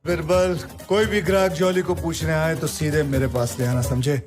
बिरबल, कोई भी ग्राहक जॉली को पूछने आए तो सीधे मेरे पास ले आना, समझे?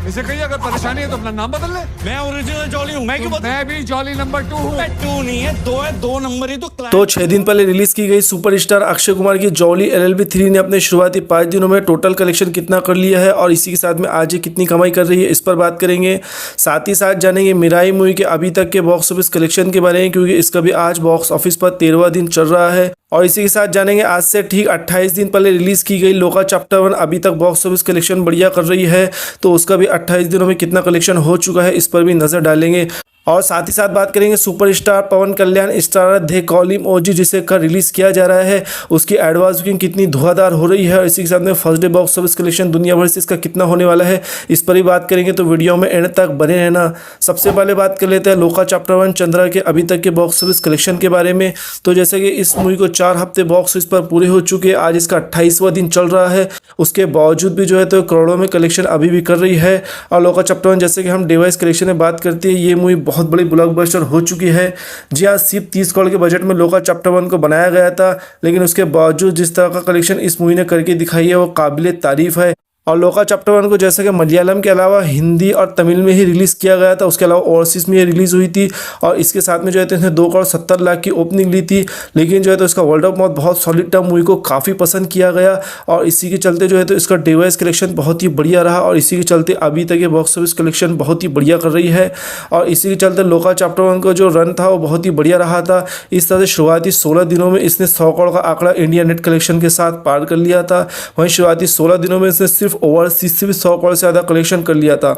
इसे कहिए अगर परेशानी है तो अपना नाम बदल ले। मैं ओरिजिनल जॉली हूँ। मैं क्यों बदलूं? मैं भी जॉली नंबर 2 हूँ। टू नहीं है, दो है, दो नंबर ही तो 6 दिन पहले रिलीज की गई सुपरस्टार अक्षय कुमार की जॉली LLB 3 ने अपने शुरुआती 5 दिनों में टोटल कलेक्शन कितना कर लिया है और इसी के साथ में आज ये कितनी कमाई कर रही है, इस पर बात करेंगे। साथ ही साथ जानेंगे मिराई मूवी के अभी तक के बॉक्स ऑफिस कलेक्शन के बारे में, क्योंकि इसका भी आज बॉक्स ऑफिस पर 13वां दिन चल रहा है। और इसी के साथ जानेंगे आज से ठीक 28 दिन पहले रिलीज की गई लोका चैप्टर 1 अभी तक बॉक्स ऑफिस कलेक्शन बढ़िया कर रही है, तो उसका भी 28 दिनों में कितना कलेक्शन हो चुका है, इस पर भी नजर डालेंगे। और साथ ही साथ बात करेंगे superstar Pawan Kalyan star they call him OG जिसे कल रिलीज किया जा रहा है, उसकी एडवांस बुकिंग कितनी धुआंधार हो रही है और इसी के साथ में first day box office collection दुनिया भर से इसका कितना होने वाला है, इस पर ही बात करेंगे। तो वीडियो में एंड तक बने रहना। सबसे पहले बात कर लेते हैं लोका चैप्टर 1 चंद्रा के अभी तक के बॉक्स ऑफिस कलेक्शन के बारे में। तो जैसे कि इस मूवी को 4 हफ्ते बॉक्स ऑफिस पर पूरे हो चुके हैं, आज इसका 28वां दिन चल रहा है, उसके बावजूद भी जो है तो करोड़ों में कलेक्शन अभी भी कर रही है। और लोका चैप्टर 1 जैसे कि हम डिवाइस कलेक्शन में बात करते हैं, ये मूवी बहुत बड़ी ब्लॉकबस्टर हो चुकी है। जी हाँ, सिर्फ 30 करोड़ के बजट में लोका चैप्टर 1 को बनाया गया था, लेकिन उसके बावजूद जिस तरह का कलेक्शन इस मूवी ने करके दिखाई है वो काबिले तारीफ है। और लोका चैप्टर 1 को जैसे कि मलयालम के अलावा हिंदी और तमिल में ही रिलीज़ किया गया था, उसके अलावा ओवरसीज़ में ये रिलीज़ हुई थी और इसके साथ में जो है तो इसने 2 करोड़ 70 लाख की ओपनिंग ली थी। लेकिन जो है तो इसका वर्ल्ड ऑफ माउथ बहुत सॉलिड था, मूवी को काफ़ी पसंद किया गया और इसी के चलते जो है तो इसका डिवाइस कलेक्शन बहुत ही बढ़िया रहा और इसी के चलते अभी तक ये बॉक्स ऑफिस कलेक्शन बहुत ही बढ़िया कर रही है। और इसी के चलते लोका चैप्टर 1 का जो रन था वो बहुत ही बढ़िया रहा था। इस तरह से शुरुआती 16 दिनों में इसने 100 करोड़ का आंकड़ा इंडिया नेट कलेक्शन के साथ पार कर लिया था। वहीं शुरुआती 16 दिनों में इसने सिर्फ ओवरसीज से 100 करोड़ से ज़्यादा कलेक्शन कर लिया था।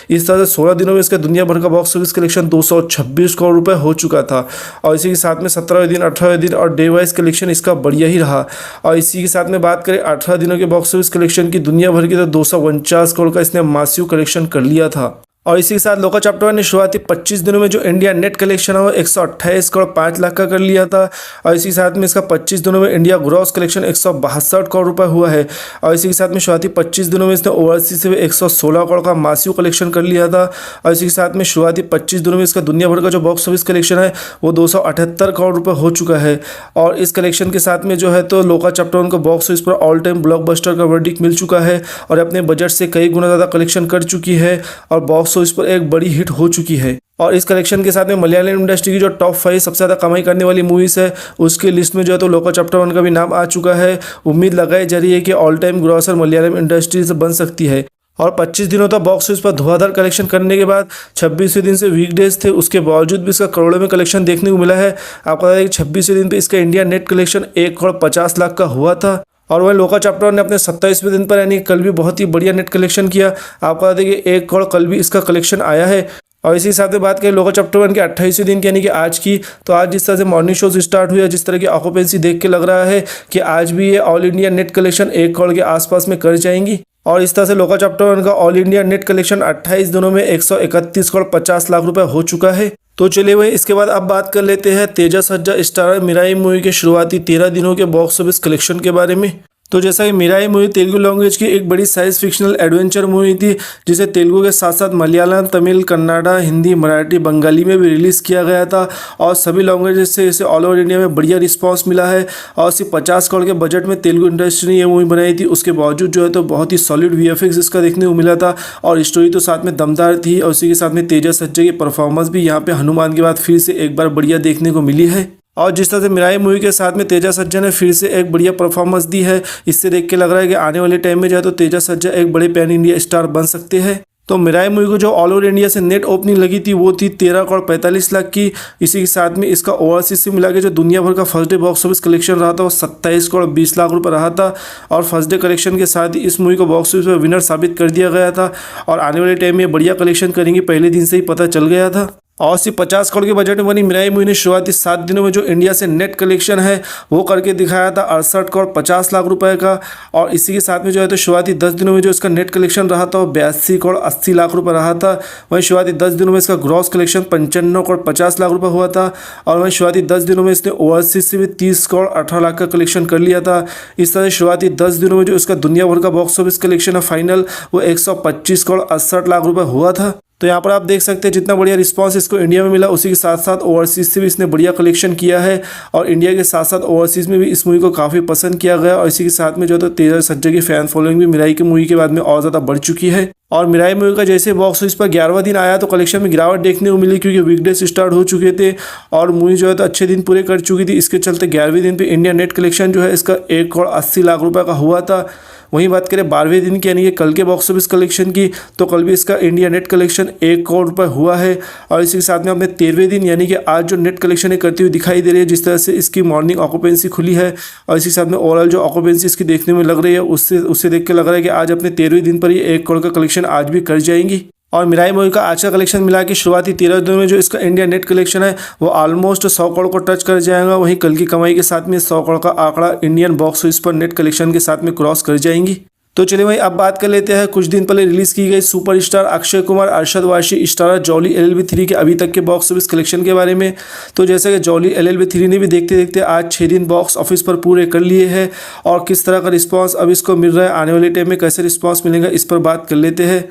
इस तरह से 16 दिनों में इसका दुनिया भर का बॉक्स ऑफिस कलेक्शन 226 करोड़ रुपए हो चुका था। और इसी के साथ में 17वें दिन 18वें दिन और डे वाइज कलेक्शन इसका बढ़िया ही रहा। और इसी के साथ में बात करें 18 दिनों के बॉक्स ऑफिस कलेक्शन की दुनिया भर की, तो 249 करोड़ का इसने मासिव कलेक्शन कर लिया था। और इसी के साथ लोका चैप्टर 1 ने शुरुआती 25 दिनों में जो इंडिया नेट कलेक्शन है वो 128 करोड़ 5 लाख का कर लिया था। और इसी के साथ में इसका 25 दिनों में इंडिया ग्रॉस कलेक्शन 162 करोड़ रुपए हुआ है। और इसी के साथ में शुरुआती 25 दिनों में इसने ओवरसीज से 116 करोड़ का मासिव कलेक्शन कर लिया था। और इसी के साथ में शुरुआती 25 दिनों में इसका दुनिया भर का जो बॉक्स ऑफिस कलेक्शन है वो 278 करोड़ रुपये हो चुका है। और इस कलेक्शन के साथ में जो है तो लोका चैप्टर 1 को बॉक्स ऑफिस पर ऑल टाइम ब्लॉकबस्टर का वर्डिक्ट मिल चुका है और अपने बजट से कई गुना ज़्यादा कलेक्शन कर चुकी है और बॉक्स ऑफिस पर एक बड़ी हिट हो चुकी है। और इस कलेक्शन के साथ में मलयालम इंडस्ट्री की जो टॉप 5 सबसे ज़्यादा कमाई करने वाली मूवीज़ है उसकी लिस्ट में जो है तो लोका चैप्टर 1 का भी नाम आ चुका है। उम्मीद लगाई जा रही है कि all time grocer Malayalam industry से बन सकती है। और 25 दिनों तक बॉक्स ऑफिस पर धुआंधार कलेक्शन करने के बाद 26वें दिन से वीकडेज थे, उसके बावजूद भी इसका करोड़ों में कलेक्शन देखने को मिला है। आपको बता दें कि 26वें दिन पर इसका India net collection 1 crore 50 lakh का हुआ था। और वह लोका चैप्टर 1 ने अपने 27वें दिन पर यानी कल भी बहुत ही बढ़िया नेट कलेक्शन किया। आपको बता दें कि 1 करोड़ कल भी इसका कलेक्शन आया है। और इसी साथ में बात करें लोका चैप्टर 1 के 28वें दिन की यानी कि आज की, तो आज जिस तरह से मॉर्निंग शोज स्टार्ट हुए, जिस तरह की ऑक्यूपेंसी देख के लग रहा है कि आज भी ये all India net collection 1 crore के आसपास में कर जाएंगी। और इस तरह से लोका चैप्टर 1 का ऑल इंडिया नेट कलेक्शन 28 दिनों में 131 करोड़ 50 लाख रुपए हो चुका है। तो चलिए भाई, इसके बाद अब बात कर लेते हैं तेजा सज्जा स्टार मिराई मूवी के शुरुआती 13 दिनों के बॉक्स ऑफिस कलेक्शन के बारे में। तो जैसा कि मिराई मूवी तेलुगु लैंग्वेज की एक बड़ी साइंस फिक्शनल एडवेंचर मूवी थी, जिसे तेलुगु के साथ साथ मलयालम, तमिल, कन्नड़ा, हिंदी, मराठी, बंगाली में भी रिलीज़ किया गया था और सभी लैंग्वेज से इसे ऑल ओवर इंडिया में बढ़िया रिस्पांस मिला है। और सिर्फ 50 करोड़ के बजट में तेलुगु इंडस्ट्री ने ये मूवी बनाई थी, उसके बावजूद जो है तो बहुत ही सॉलिड VFX इसका देखने को मिला था और स्टोरी तो साथ में दमदार थी। और उसी के साथ में तेजा सज्जा की परफॉर्मेंस भी यहाँ पे हनुमान के बाद फिर से एक बार बढ़िया देखने को मिली है। और जिस तरह से मिराई मूवी के साथ में तेजा सज्जा ने फिर से एक बढ़िया परफॉर्मेंस दी है, इससे देख के लग रहा है कि आने वाले टाइम में जो है तो तेजा सज्जा एक बड़े पैन इंडिया स्टार बन सकते हैं। तो मिराई मूवी को जो ऑल ओवर इंडिया से नेट ओपनिंग लगी थी वो थी 13 करोड़ 45 लाख की। इसी के साथ में इसका ओवरसीज से मिला के जो दुनिया भर का first day box office collection रहा था वो 27 करोड़ 20 लाख रुपए रहा था। और फर्स्ट डे कलेक्शन के साथ ही इस मूवी को बॉक्स ऑफिस पर विनर साबित कर दिया गया था और आने वाले टाइम में बढ़िया कलेक्शन करेंगे पहले दिन से ही पता चल गया था। और सिर्फ 50 करोड़ के बजट में बनी मिराई मूवी ने शुरुआती 7 दिनों में जो इंडिया से नेट कलेक्शन है वो करके दिखाया था 68 करोड़ 50 लाख रुपए का। और इसी के साथ में जो है तो शुरुआती 10 दिनों में जो इसका नेट कलेक्शन रहा था वो 82 करोड़ 80 लाख रुपए रहा था। वहीं शुरुआती 10 दिनों में इसका ग्रॉस कलेक्शन 95 करोड़ 50 लाख रुपए हुआ था। और वहीं शुरुआती 10 दिनों में इसने ओवरसीज से भी 30 करोड़ 18 लाख का कलेक्शन कर लिया था। इस तरह शुरुआती 10 दिनों में जो इसका दुनिया भर का बॉक्स ऑफिस कलेक्शन है फाइनल वो 125 करोड़ 68 लाख रुपए हुआ था। तो यहाँ पर आप देख सकते हैं जितना बढ़िया रिस्पांस इसको इंडिया में मिला, उसी के साथ साथ ओवरसीज़ से भी इसने बढ़िया कलेक्शन किया है और इंडिया के साथ साथ ओवरसीज़ में भी इस मूवी को काफ़ी पसंद किया गया और इसी के साथ में जो है तो तेजा सज्जा की फ़ैन फॉलोइंग भी मिराई की मूवी के बाद में और ज़्यादा बढ़ चुकी है। और मिराई मूवी का जैसे बॉक्स ऑफिस पर 11वां दिन आया तो कलेक्शन में गिरावट देखने को मिली क्योंकि वीकडेज स्टार्ट हो चुके थे और मूवी जो है तो अच्छे दिन पूरे कर चुकी थी। इसके चलते 11वें दिन पे इंडिया नेट कलेक्शन जो है इसका 1,80,00,000 रुपये का हुआ था। वहीं बात करें 12वें दिन की यानी कि कल के बॉक्स ऑफिस कलेक्शन की तो कल भी इसका इंडिया नेट कलेक्शन 1 करोड़ रुपये हुआ है और इसी के साथ में अपने 13वें दिन यानी कि आज जो नेट कलेक्शन है करती हुई दिखाई दे रही है। जिस तरह से इसकी मॉर्निंग ऑक्यूपेंसी खुली है और इसी के साथ में ओवरऑल जो ऑक्यूपेंसी इसकी देखने में लग रही है उससे देख के लग रहा है कि आज अपने 13वें दिन पर ही 1 करोड़ का कलेक्शन आज भी कर जाएंगी। और मिराई मूवी का आज का कलेक्शन मिला के शुरुआती 13 दिनों में जो इसका इंडिया नेट कलेक्शन है वो ऑलमोस्ट 100 करोड़ को टच कर जाएगा। वहीं कल की कमाई के साथ में 100 करोड़ का आंकड़ा इंडियन बॉक्स ऑफिस पर नेट कलेक्शन के साथ में क्रॉस कर जाएंगी। तो चलिए भाई अब बात कर लेते हैं कुछ दिन पहले रिलीज़ की गई superstar Akshay Kumar Arshad Warsi starrer jolly LLB 3 के अभी तक के बॉक्स ऑफिस कलेक्शन के बारे में। तो जैसा कि जॉली LLB 3 ने भी देखते देखते आज 6 दिन बॉक्स ऑफिस पर पूरे कर लिए हैं और किस तरह का रिस्पांस अब इसको मिल रहा है, आने वाले टाइम में कैसे रिस्पांस मिलेगा इस पर बात कर लेते हैं।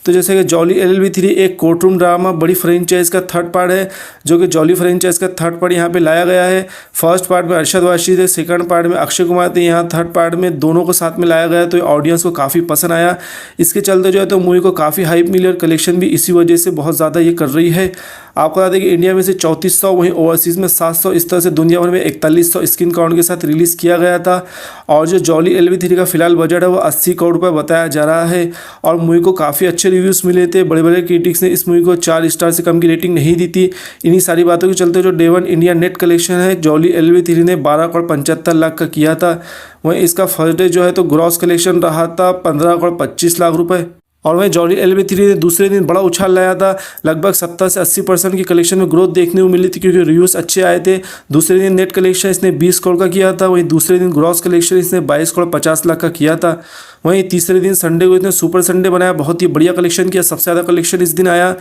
तो जैसे कि जॉली LLB 3 एक कोर्टरूम ड्रामा बड़ी फ्रेंचाइज का थर्ड पार्ट है जो कि जॉली फ्रेंचाइज का थर्ड पार्ट यहाँ पे लाया गया है। फर्स्ट पार्ट में अरशद वारसी थे, सेकंड पार्ट में अक्षय कुमार थे, यहाँ थर्ड पार्ट में दोनों को साथ में लाया गया तो ऑडियंस को काफ़ी पसंद आया। इसके चलते जो है तो मूवी को काफ़ी हाइप मिली और कलेक्शन भी इसी वजह से बहुत ज़्यादा ये कर रही है। आपको बता दें कि इंडिया में से 3400 वहीं ओवरसीज़ में 700 इस तरह से दुनिया भर में 4100 स्क्रीन काउंट के साथ रिलीज़ किया गया था। और जो जॉली LLB 3 का फिलहाल बजट है वो 80 करोड़ रुपये बताया जा रहा है और मूवी को काफ़ी अच्छे रिव्यूज़ मिले थे। बड़े बड़े क्रिटिक्स ने इस मूवी को 4 स्टार से कम की रेटिंग नहीं दी थी। इन्हीं सारी बातों के चलते जो डे 1 इंडिया नेट कलेक्शन है जॉली LLB 3 ने 12,75,00,000 का किया था। वहीं इसका फर्स्ट डे जो है तो ग्रॉस कलेक्शन रहा था 15,25,00,000 रुपये। और वहीं जॉली LLB 3 ने दूसरे दिन बड़ा उछाल लाया था, लगभग 70 से 80% की कलेक्शन में ग्रोथ देखने को मिली थी क्योंकि रिव्यूज़ अच्छे आए थे। दूसरे दिन नेट कलेक्शन इसने 20 करोड़ का किया था, वहीं दूसरे दिन ग्रॉस कलेक्शन इसने 22,50,00,000 का किया था। वहीं तीसरे दिन संडे को इसने सुपर संडे बनाया, बहुत ही बढ़िया कलेक्शन किया, सबसे ज़्यादा कलेक्शन इस दिन आया।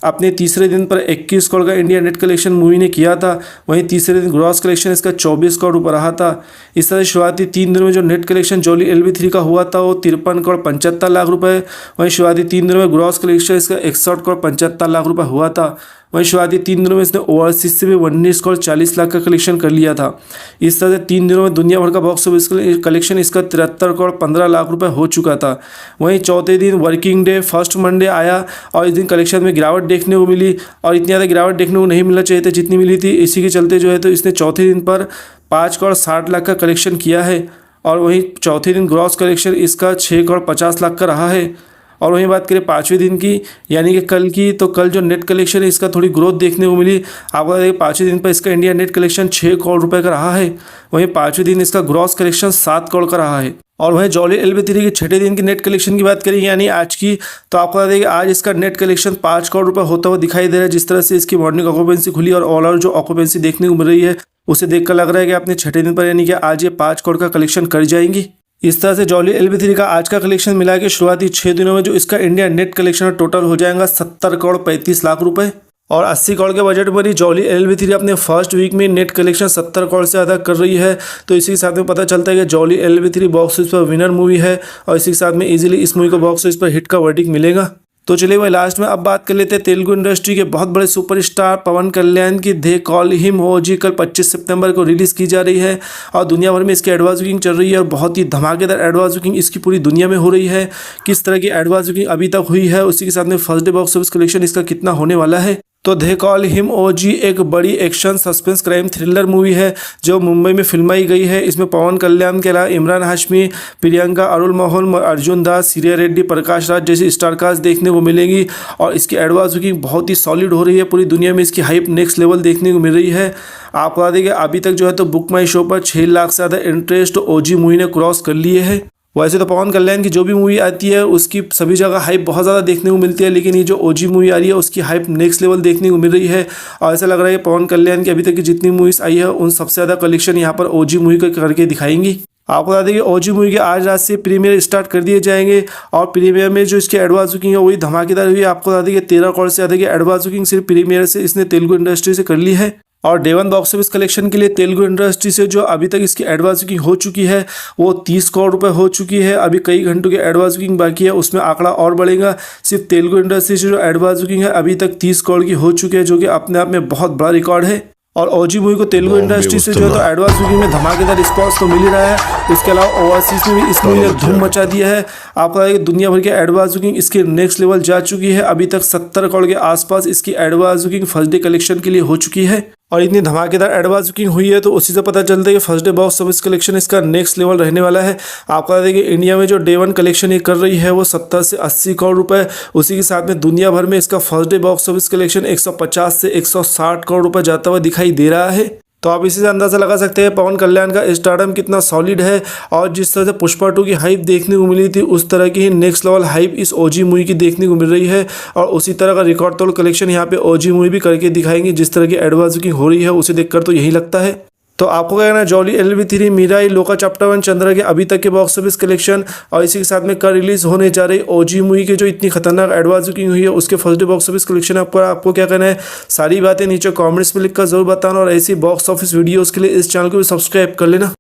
अपने तीसरे दिन पर 21 करोड़ का इंडिया नेट कलेक्शन मूवी ने किया था। वहीं तीसरे दिन ग्रॉस कलेक्शन इसका 24 करोड़ रुपये रहा था। इस तरह शुरुआती 3 दिनों में जो नेट कलेक्शन जॉली LLB 3 का हुआ था वो 53,75,00,000 रुपये। वहीं शुरुआती 3 दिनों में ग्रॉस कलेक्शन इसका 61,75,00,000 रुपये हुआ था। वहीं शुरुआती 3 दिनों में इसने ओवरसीज से भी 19,40,00,000 का कलेक्शन कर लिया था। इस तरह से 3 दिनों में दुनिया भर का बॉक्स ऑफिस कलेक्शन इसका 73,15,00,000 रुपये हो चुका था। वहीं चौथे दिन वर्किंग डे फर्स्ट मंडे आया और इस दिन कलेक्शन में गिरावट देखने को मिली और इतनी ज़्यादा गिरावट देखने को नहीं मिलना चाहिए था जितनी मिली थी। इसी के चलते जो है तो इसने चौथे दिन पर 5,60,00,000 का कलेक्शन किया है और वहीं चौथे दिन ग्रॉस कलेक्शन इसका 6,50,00,000 का रहा है। और वहीं बात करें 5वें दिन की यानी कि कल की, तो कल जो नेट कलेक्शन है इसका थोड़ी ग्रोथ देखने को मिली। आपको बता दें 5वें दिन पर इसका इंडिया नेट कलेक्शन 6 करोड़ रुपए का रहा है। वहीं 5वें दिन इसका ग्रॉस कलेक्शन 7 करोड़ का रहा है। और वहीं जॉली LLB 3 के छठे दिन की नेट कलेक्शन की बात करें यानी आज की, तो आपको बता दें कि आज इसका नेट कलेक्शन 5 करोड़ रुपए होता हुआ दिखाई दे रहा है। जिस तरह से इसकी मॉर्निंग ऑक्यूपेंसी खुली और ओवरऑल जो ऑक्यूपेंसी देखने को मिल रही है उसे देखकर लग रहा है कि अपने छठे दिन पर यानी कि आज ये 5 करोड़ का कलेक्शन कर जाएंगी। इस तरह से जॉली LLB 3 का आज का कलेक्शन मिला के शुरुआती 6 दिनों में जो इसका इंडिया नेट कलेक्शन टोटल हो जाएगा 70,35,00,000 रुपये। और 80 करोड़ के बजट पर ही जॉली LLB 3 अपने फर्स्ट वीक में नेट कलेक्शन 70 करोड़ से ज़्यादा कर रही है। तो इसी के साथ में पता चलता है कि जॉली LLB 3 बॉक्स ऑफिस पर विनर मूवी है और इसी के साथ में इजीली इस मूवी को बॉक्स ऑफिस पर हिट का वर्डिक्ट मिलेगा। तो चलिए भाई लास्ट में अब बात कर लेते हैं तेलुगु इंडस्ट्री के बहुत बड़े सुपरस्टार पवन कल्याण की दे कॉल हिम ओजी कल 25 सितंबर को रिलीज़ की जा रही है और दुनिया भर में इसकी एडवांस बुकिंग चल रही है और बहुत ही धमाकेदार एडवांस बुकिंग इसकी पूरी दुनिया में हो रही है। किस तरह की एडवांस बुकिंग अभी तक हुई है, उसी के साथ में first day box office collection इसका कितना होने वाला है। तो दे कॉल हिम ओजी एक बड़ी action suspense crime thriller movie है जो मुंबई में फिल्माई गई है। इसमें पवन कल्याण के अलावा इमरान हाशमी, प्रियंका अरुल मोहन, अर्जुन दास, सीरिया रेड्डी, प्रकाश राज जैसी स्टार कास्ट देखने को मिलेगी और इसकी एडवांस बुकिंग बहुत ही सॉलिड हो रही है। पूरी दुनिया में इसकी हाइप नेक्स्ट लेवल देखने को मिल रही है। आपको बता दें कि अभी तक जो है तो बुक माई शो पर 6 लाख से ज़्यादा इंटरेस्ट ओजी मूवी ने क्रॉस कर लिए है। वैसे तो पवन कल्याण की जो भी मूवी आती है उसकी सभी जगह हाइप बहुत ज़्यादा देखने को मिलती है, लेकिन ये जो ओजी मूवी आ रही है उसकी हाइप नेक्स्ट लेवल देखने को मिल रही है। और ऐसा लग रहा है कि पवन कल्याण की अभी तक की जितनी मूवीज़ आई है उन सबसे ज़्यादा कलेक्शन यहाँ पर ओजी मूवी का करके दिखाएंगी। आपको बता दें कि ओजी मूवी के आज रात से प्रीमियर स्टार्ट कर दिए जाएंगे और प्रीमियर में जो इसकी एडवांस बुकिंग है वही धमाकेदार हुई। आपको बता दें कि 13 करोड़ से ज़्यादा की एडवांस बुकिंग सिर्फ प्रीमियर से इसने तेलुगु इंडस्ट्री से कर ली है। और day one box office collection के लिए तेलुगु इंडस्ट्री से जो अभी तक इसकी एडवांस बुकिंग हो चुकी है वो 30 करोड़ रुपए हो चुकी है। अभी कई घंटों की एडवांस बुकिंग बाकी है, उसमें आंकड़ा और बढ़ेगा। सिर्फ तेलुगु इंडस्ट्री से जो एडवांस बुकिंग है अभी तक 30 करोड़ की हो चुकी है, जो कि अपने आप में बहुत बड़ा रिकॉर्ड है। और ओजी मूवी को तेलुगु इंडस्ट्री से जो है तो एडवांस बुकिंग में धमाकेदार रिस्पांस तो मिल ही रहा है। इसके अलावा ओवरसीज में भी इस मूवी ने धूम मचा दिया है। आपको पता है कि दुनिया भर की एडवांस बुकिंग इसके नेक्स्ट लेवल जा चुकी है। अभी तक 70 करोड़ के आसपास इसकी advance booking first day collection के लिए हो चुकी है। और इतनी धमाकेदार एडवांस बुकिंग हुई है तो उसी से पता चलता है कि first day box office collection इसका नेक्स्ट लेवल रहने वाला है। आपको बता दें कि इंडिया में जो डे वन कलेक्शन ये कर रही है वो 70 से 80 करोड़ रुपए, उसी के साथ में दुनिया भर में इसका first day box office collection 150 से 160 करोड़ रुपए जाता हुआ दिखाई दे रहा है। तो आप इसी से अंदाजा लगा सकते हैं पवन कल्याण का स्टारडम कितना सॉलिड है। और जिस तरह से पुष्पा 2 की हाइप देखने को मिली थी उस तरह की ही नेक्स्ट लेवल हाइप इस ओजी मूवी की देखने को मिल रही है। और उसी तरह का रिकॉर्ड तोड़ कलेक्शन यहाँ पे ओजी मूवी भी करके दिखाएंगे। जिस तरह की एडवांस बुकिंग हो रही है उसे देखकर तो यही लगता है। तो आपको क्या कहना है, जॉली LLB 3, मीराई, लोका चैप्टर 1, चंद्रा के अभी तक के बॉक्स ऑफिस कलेक्शन और इसी के साथ में कल रिलीज होने जा रही ओजी मूवी की जो इतनी खतरनाक एडवांस बुकिंग हुई है उसके first day box office collection आपको क्या कहना है, सारी बातें नीचे कमेंट्स में लिखकर जरूर बताना। और ऐसी बॉक्स ऑफिस वीडियोस के लिए इस चैनल को भी सब्सक्राइब कर लेना।